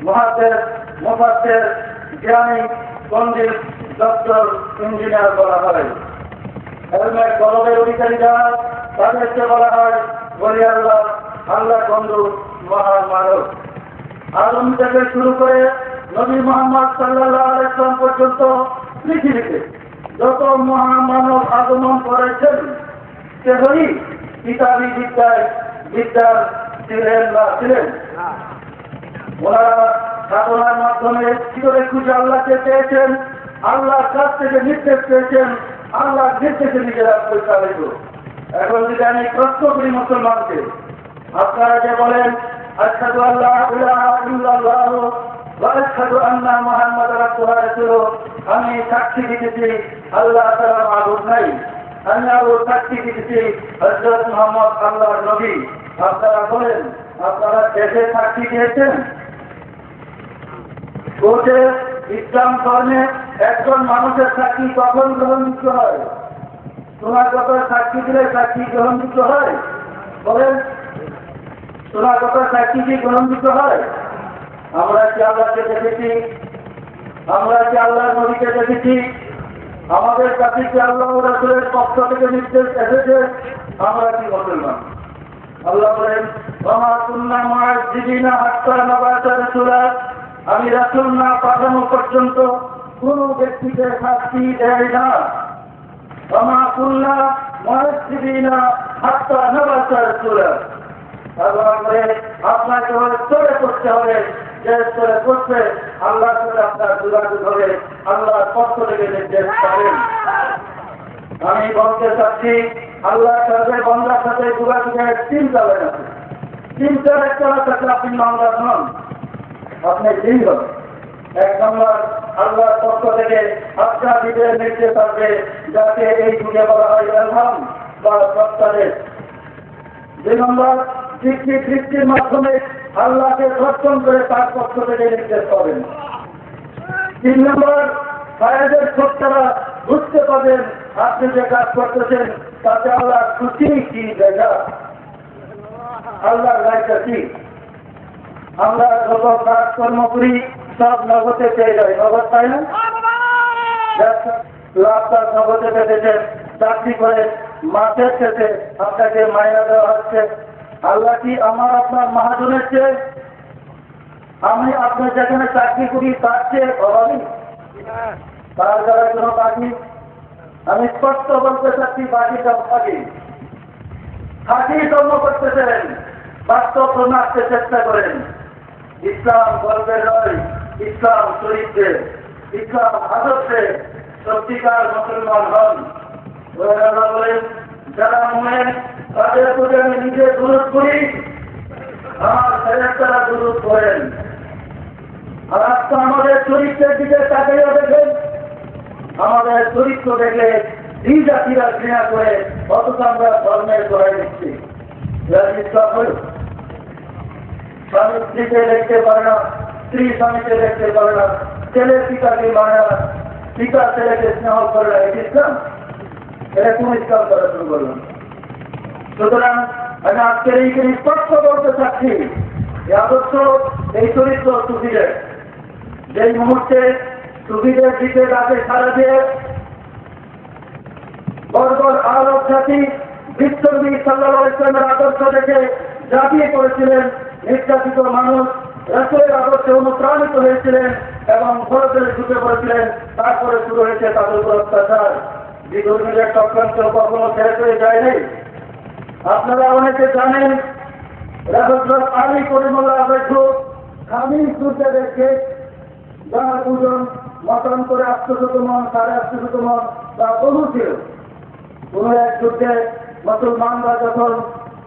S3: মুহাদ্দিস, মুফাসসির, জ্ঞানী, পণ্ডিত, ডক্টর, ইঞ্জিনিয়ার বলা হয়। এলমের কলমের অধিকারী যারা, তাদেরকে বলা হয় বলি আল্লাহ, আল্লাহর বন্ধু, মহান মানব। আদম থেকে শুরু করে নবী মুহাম্মদ সাল্লাল্লাহু আলাইহি ওয়াসাল্লাম পর্যন্ত পৃথিবীতে যত মহান মানব আগমন করেছেন, কেহই কিতাবী বিদ্যার ছিলেন না ছিলেন। ওনারা সাধনার মাধ্যমে চিরে খুঁজে আল্লাহকে পেয়েছেন, আল্লাহর কাছ থেকে নির্দেশ পেয়েছেন, আল্লাহর নির্দেশে নিজেরা পরিচালিত। এখন যদি আমি প্রশ্ন করি মুসলমানকে, আপনারা যে বলেন আশহাদু আল্লা ইলাহা ইল্লাল্লাহ ওয়া আশহাদু আন্না মুহাম্মাদার রাসূলুল্লাহ রাসূলুল্লাহ, আমি সাক্ষী দিতেছি আল্লাহ তাআলা মাবুদ নাই, আমি আরো সাক্ষী দিতেছি হযরত মুহাম্মদ আল্লাহর নবী। আপনারা বলেন, আপনারা দেশে সাক্ষী দিয়েছেন? কোর্টে ইসলাম ধর্মে একজন মানুষের সাক্ষী কখন গ্রহণযোগ্য হয়? তোমার কথার সাক্ষী দিলে সাক্ষী গ্রহণযোগ্য হয়? বলেন, তোমার কথার সাক্ষী কি গ্রহণযোগ্য হয়? আমরা কি আল্লাহকে দেখেছি? আমরা কি আল্লাহর নবীকে দেখেছি? আমাদের কাছে কি আল্লাহ রাসূলের পক্ষ থেকে নির্দেশ এসেছে? আমরা কি মুসলমান? আল্লাহ বলেন, ওয়া কুন্না মুআযযিবিনা হাত্তা নাবা'আসা রাসূলা, আমি রাসূল না পাঠানো পর্যন্ত কোন ব্যক্তিকে শাস্তি দেয় না। وما كنا معذبين حتى نبعث رسولا তারপরে আপনাকে স্তরে করতে হবে, যে স্তরে করতে আল্লাহ করে আপনার যোগাযোগ হবে, আল্লাহর পক্ষ থেকে নির্দেশ পাবেন। আমি বলতে চাচ্ছি আল্লাহর সাথে বন্দার সাথে যোগাযোগের তিনটা লাইন আছে। তিনটার একটা হচ্ছে আপনি মামলা নন, আপনি দিন হন। এক নম্বর আল্লাহর পক্ষ থেকে আপনার বিজয়ের নির্দেশ আসবে, যাকে এই যুগে বলা হয় এলহাম বা সপ্তাহের। দুই নম্বর সৃষ্টির মাধ্যমে আল্লাহকে দর্শন করে তার পক্ষ থেকে নির্দেশ পাবেন। তিন নম্বর ফায়াদের ছোট্টারা বুঝতে পারবেন আপনি যে কাজ করতেছেন তাতে আল্লাহ খুশি কি জায়গা, আল্লাহর রায়টা কি। আমরা যত কাজকর্ম করি সব নগদে পেয়ে যাই, নগদ পাই না? লাভ নগদে পেতেছেন, চাকরি করে মাসের শেষে আপনাকে মাইনা দেওয়া হচ্ছে। আল্লাহ কি আমার আপনার মহাজনের চেয়ে, আমি আপনার যেখানে চাকরি করি তার চেয়ে অভাবী? তার দ্বারা কোনো বাকি? আমি স্পষ্ট বলতে চাচ্ছি বাকিটা বাকি। খাঁটি কর্ম করতেছেন, বাস্তব প্রমাণকে চেষ্টা করেন। ইসলাম গল্পের নয়, ইসলাম চরিত্রে, ইসলাম আদর্শে সত্যিকার মুসলমান হন। বলেন যারা মনে তাদের প্রতি আমি নিজে দুরূদ করি, আমার ফেরেশতারা দুরূদ করেন। আর আজকে আমাদের চরিত্রের দিকে তাকাইয়া দেখেন, আমাদের চরিত্র দেখে দুই জাতিরা ঘৃণা করে অথচ আমরা ধর্মের গোড়ায় দিচ্ছি। স্বামী স্ত্রীকে দেখতে পারে না, স্ত্রী স্বামীকে দেখতে পারে না, ছেলে পিতাকে মানে না, পিতা ছেলেকে স্নেহ করে না। এই ইসলাম, এটা কোন ইসলাম করা শুরু করলাম? সুতরাং আমি আজকের এইখানে স্পষ্ট করতে চাচ্ছি, এই আদর্শ, এই চরিত্র সুফিদের। যেই মুহূর্তে সুফিদের দিকে রাতে সারা দিয়ে বর্বর আরব জাতি বিশ্বনবী সাল্লাল্লাহু আলাইহি ওয়াসাল্লামের আদর্শ দেখে ঝাঁপিয়ে পড়েছিলেন, নির্যাতিত মানুষ রাসূলের আদর্শে অনুপ্রাণিত হয়েছিলেন এবং ঘরে ঢুকে পড়েছিলেন। তারপরে শুরু হয়েছে তাদের উপর অত্যাচার। বিধর্মীদের চক্রান্ত কখনো শেষ হয়ে যায়নি। আপনারা অনেকে জানেন হযরত আলী করিমুল্লাহ আবেদু স্বামী সূর্যদেরকে যার ওজন মতান্তরে 800 মন, 850 মন তা বহু ছিল। কোন এক যুদ্ধে মুসলমানরা যখন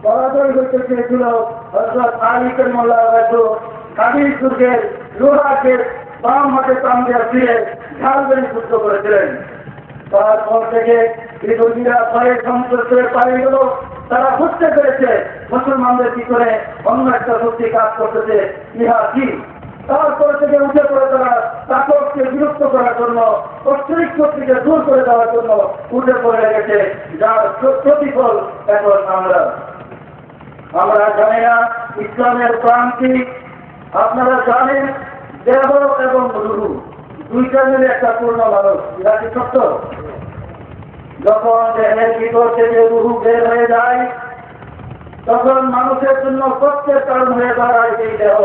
S3: পরাজয় হইতে চেয়েছিল, হযরত আলী করিমুল্লাহ আবেদু স্বামী সূর্যের লোহাকে বাম হাতে টান দিয়ে ফিরে ঢাল বেড়ে যুদ্ধ করেছিলেন। তারপর থেকে বিরোধীরা ভয়ে সন্ত্রস্ত পালিয়ে গেল। তারা বুঝতে পেরেছে মুসলমানদের ভিতরে অন্য একটা শক্তি কাজ করতেছে, ইহা কি। তারপর থেকে উঠে পড়ে তারা তাকবকে বিরক্ত করার জন্য, অস্ত্রিক শক্তিকে দূর করে দেওয়ার জন্য উঠে পড়ে লেগেছে, যার প্রতিফল এখন আমরা জানি না ইসলামের প্রান্তি। আপনারা জানেন দেহ এবং রুহু দুইটা মিলে একটা পূর্ণ মানুষ, এটা কি সত্য? যখন দেহের ভিতর থেকে রুহু বের হয়ে যায় তখন মানুষের জন্য কষ্টের কারণ হয়ে দাঁড়ায় এই দেহ।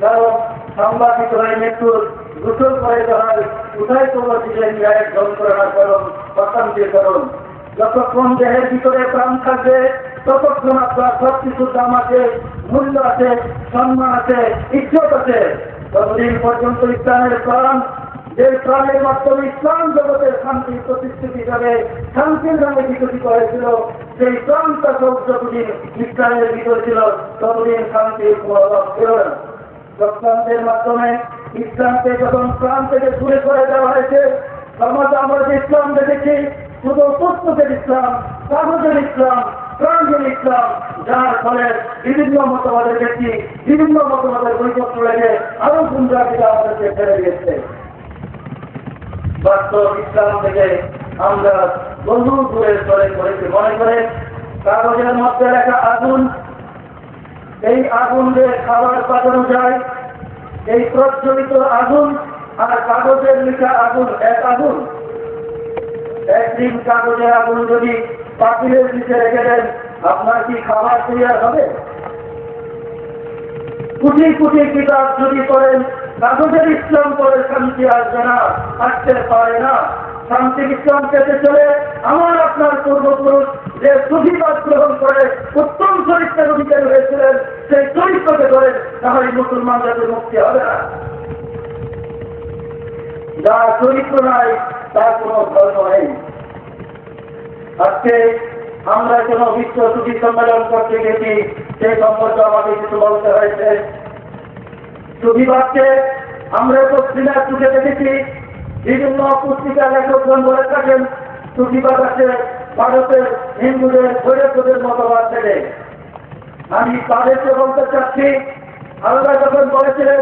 S3: কারণ সংবাদিত হয়ে মৃত্যুর গোসল করে দাঁড়ায় উঠাই তোলা দিলেন গায়ের যন্ত্রণার কারণ, অশান্তির কারণ। যতক্ষণ দেহের ভিতরে প্রাণ থাকবে ততক্ষণ আপনার সব কিছুর দাম আছে, মূল্য আছে, সম্মান আছে, ইজ্জত আছে। ততদিন পর্যন্ত ইসলামের প্রাণ, যে প্রাণের মাধ্যমে ইসলাম জগতের শান্তি প্রতিষ্ঠিত হিসাবে শান্তির নামে বিকশিত হয়েছিল, সেই প্রাণটা যতদিন ইসলামের ভিতরে ছিল ততদিন শান্তির কোনো অভাব ছিল না। চক্রান্তের মাধ্যমে ইসলামকে যখন প্রাণ থেকে দূরে করে দেওয়া হয়েছে, সমাজে আমরা যে ইসলাম দেখেছি শুধু পুস্তকের ইসলাম, কাগজের ইসলাম, প্রাণের ইসলাম, যার ফলে বিভিন্ন মতবাদের ব্যক্তি বিভিন্ন মতবাদের বৈপত্র লেগে আরো গুন্ডাটিকে আমাদেরকে ফেলে দিয়েছে। বাস্তব ইসলাম থেকে আমরা বহু দূরে সরে পড়েছি। মনে করে কাগজের মধ্যে লেখা আগুন, এই আগুন দিয়ে খাবার পাঠানো যায়, এই প্রজ্বলিত আগুন আর কাগজের লেখা আগুন এক আগুন। একদিন কাগজের আগুন যদি পাতিলের নিচে রেখে দেন, আপনার কি খাবার তৈরি হবে? কোটি কোটি কিতাব যদি করেন কাগজের ইসলাম করে শান্তি আসবে না, আসতে পারে না। শান্তির ইসলাম পেতে চলে আমার আপনার পূর্বপুরুষ যে সুফিবাদ গ্রহণ করে উত্তম চরিত্রের অধিকারী হয়েছিলেন, সেই চরিত্রকে ধরে তাহলে মুসলমান যাদের মুক্তি হবে না। যার চরিত্র নাই তার কোনো ধর্ম নেই। আজকে আমরা কোন বিশ্ব সুফি সম্মেলন করতে গেছি, সেই সম্পর্কে আমাকে কিছু বলতে হয়েছে। সুফিবাদকে আমরা তো সিনার চুকে দেখেছি, বিভিন্ন পুস্তিকা লেখকগণ বলে থাকেন সুফিবাদ আছে ভারতের হিন্দুদের বৈরাগ্যদের মতবাদ থেকে। আমি তাদেরকে বলতে চাচ্ছি, আল্লাহ যখন বলেছিলেন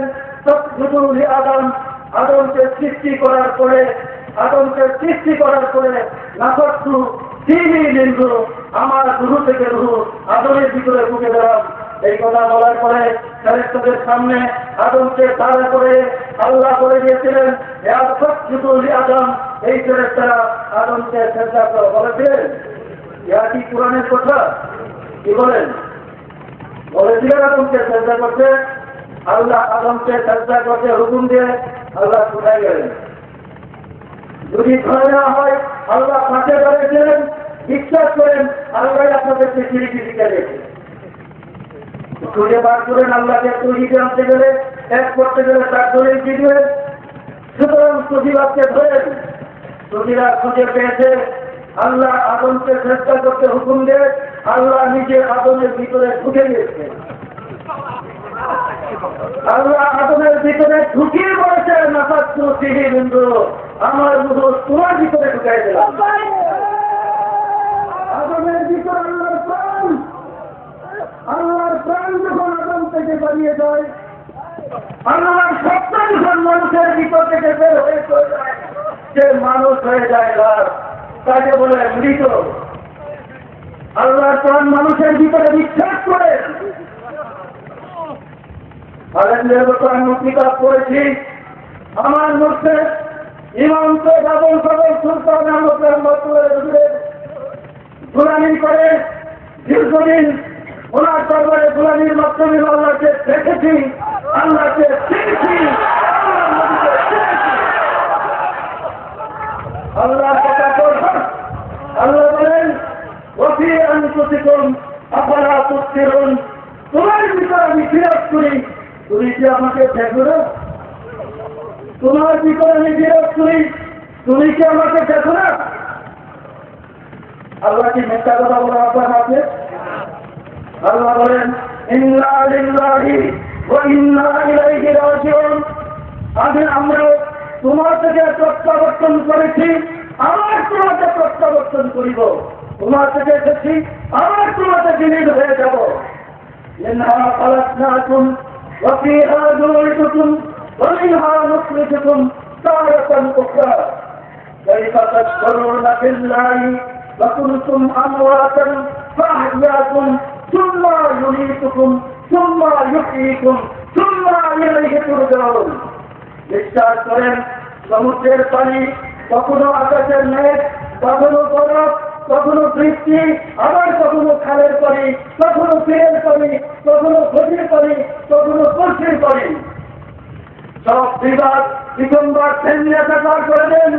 S3: আদমকে সৃষ্টি করার পরে নাফাসতু ফীহি মিন রূহ, আমার রূহ থেকে রূহ আদমের ভিতরে ঢুকে দিলাম। এই কথা বলার পরে ফেরেশতাদের সামনে আদমকে দাঁড়া করে আল্লাহ বলে দিয়েছিলেন, আদম, এই ফেরেশতারা আদমকে সেজদা করো বলেছিলেন। ইহা কি কোরআনের কথা? কি বলেন? বলেছিলেন আদমকে সেজদা করতে। আল্লাহ আদমকে সেজদা করতে হুকুম দিয়ে আল্লাহ কোথায় গেলেন? যদি ধরে না হয় আল্লাহ ফাঁকে ধরেছিলেন, বিশ্বাস করেন আল্লাহ আপনাদেরকে সিঁড়িটি দিতে গেছে। খুঁজে বার করেন আল্লাহকে তৈরিতে আনতে গেলে, এক করতে গেলে তার ধরে দিবে। সুতরাং সুফিবাদকে ধরেন, সুফিরা খুঁজে পেয়েছে আল্লাহ আদমকে চেষ্টা করতে হুকুম দিয়ে আল্লাহ নিজে আদমের ভিতরে ঢুকে গিয়েছে। আল্লাহ আদমের ভিতরে ঢুকিয়ে বলেছে, নাফাসতু ফীহি মিন রূহ, আমার রূহ তোমার ভিতরে ঢুকাই দিলাম। আদমের ভিতরে আল্লাহর প্রাণ যখন আদম থেকে বেরিয়ে যায়, আল্লাহর সত্তা যখন মানুষের ভিতর থেকে বের হয়ে চলে যায়, সে মানুষ হয়ে যায় লাশ, তাকে বলে মৃত। আল্লাহর প্রাণ মানুষের ভিতরে বিশ্বাস করে। কিতাব পড়েছি, আমার মধ্যে ইমাম সৈয়দ আবুল ফজল সুলতান গোলামি করে দীর্ঘদিন ওনার দরবারে গোলামির মাধ্যমে আল্লাহকে দেখেছি, আল্লাহকে চিনেছি, আল্লাহ কথা বলছেন। আল্লাহ বলেন, ওফি আনফুসিকুম আফালা তুবসিরুন, তোমার ভিতরে আমি বিরাজ করি, তুমি কি আমাকে দেখো না? তোমার ভিতরে আমি বিরাজ করি, তুমি কি আমাকে দেখো না? আল্লাহ কি মিথ্যা কথা বলে আপনার হাতে? আল্লাহ বলেন, ইন্না লিল্লাহি ওয়া ইন্না ইলাইহি রাজিউন, আমরা তোমার থেকে প্রত্যাবর্তন করেছি, আবার তোমাকে প্রত্যাবর্তন করিব। তোমার থেকে এসেছি, আবার তোমাকে বিলীন হয়ে যাব। মিনহা খালাকনাকুম ওয়া ফীহা নুঈদুকুম ওয়া মিনহা নুখরিজুকুম তারাতান উখরা কাইফা তাশকুরুনা বিল্লাহি ওয়া কুনতুম আমওয়াতান ফাআহইয়াকুম সুম্মা ইউমীতুকুম সুম্মা ইউহয়ীকুম সুম্মা ইলাইহি তুরজাউন। বিশ্বাস করেন, সমুদ্রের পানি, কখনো আকাশের মেঘ, কখনো বরফ, কখনো বৃষ্টি, আবার কখনো খালের পানি, কখনো ফিরের পানি, কখনো খোঁজের পানি, কখনো কলসির পানি, সব বিবাদ বিসম্বাদ ফেলিয়ে প্রচার করে দেন,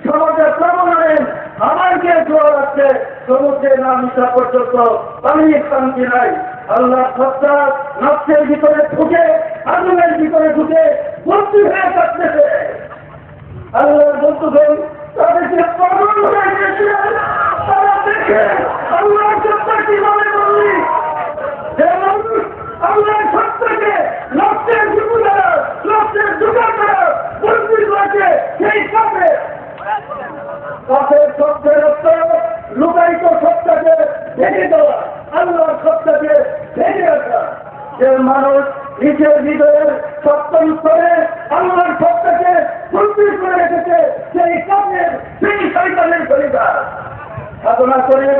S3: সমাজে প্রমাণ আনেন। আমার কে জোয়ার আছে, সমুদ্রের নাম মিশা পর্যন্ত পানির শান্তি নাই। আল্লাহ সত্তা নফসের ভিতরে ঢুকে, আগুনের ভিতরে ঢুকে বন্দী হয়ে থাকতেছে। আল্লাহর বন্ধুগণ তাদেরকে পাগল হয়ে গেছে। তারা দেখে আল্লাহর সত্তা কিভাবে বললি, যে মানুষ আল্লাহর সত্তাকে নফসের ভিতরে নফসের ঢুকাতে বন্দী করেছে, সেই কাপে কাপের সত্যের অর্থ লুকায়িত সত্তাকে ঢেকে দেওয়া, আল্লাহর সত্তাকে ঢেকে রাখা। যে মানুষ নিজের হৃদয়ের সপ্তম স্তরে আল্লাহর সত্তাকে বন্দী করে রেখেছে, সেই কাপের সেই শয়তানের পরিবার সাধনা করে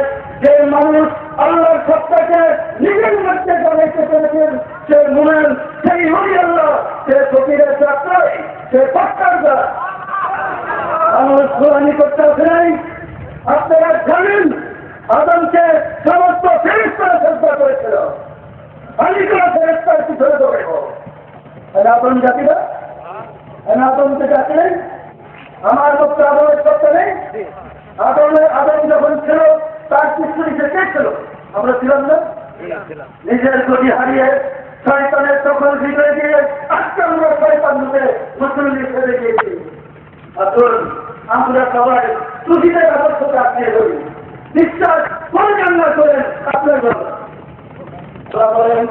S3: যে মানুষ আল্লাহর সত্তাকে নিজের মধ্যে জানাইতে পেরেছেন, সে মুমিন, সেই ওলি আল্লাহ, সে ফকিরের চাকরাই, সে পাক্কার গাছ। মানুষ গোলামি করতে আসে নাই। আপনারা জানেন আদমকে সমস্ত ফেরেশতারা চেষ্টা করেছিল, আলিকরা ফেরেশতার পিছনে দৌড়ে। আদম জাতিরা আদমকে ডাকলেন, আমার মতো আদমের করতে নেই। আদম যখন ছিল তার পুত্রীকে কে ছিল? আমরা ছিলাম না? নিজের গতি হারিয়ে শয়তানের দখল ভিতরে গিয়ে আজকে আমরা শয়তান রূপে মুসলিম হিসেবে গিয়েছি। আসুন আমরা সবাই সুবিধের আবশ্যকতা আঁকিয়ে ধরি, বিশ্বাস পরিচালনা করেন আপনার বলেন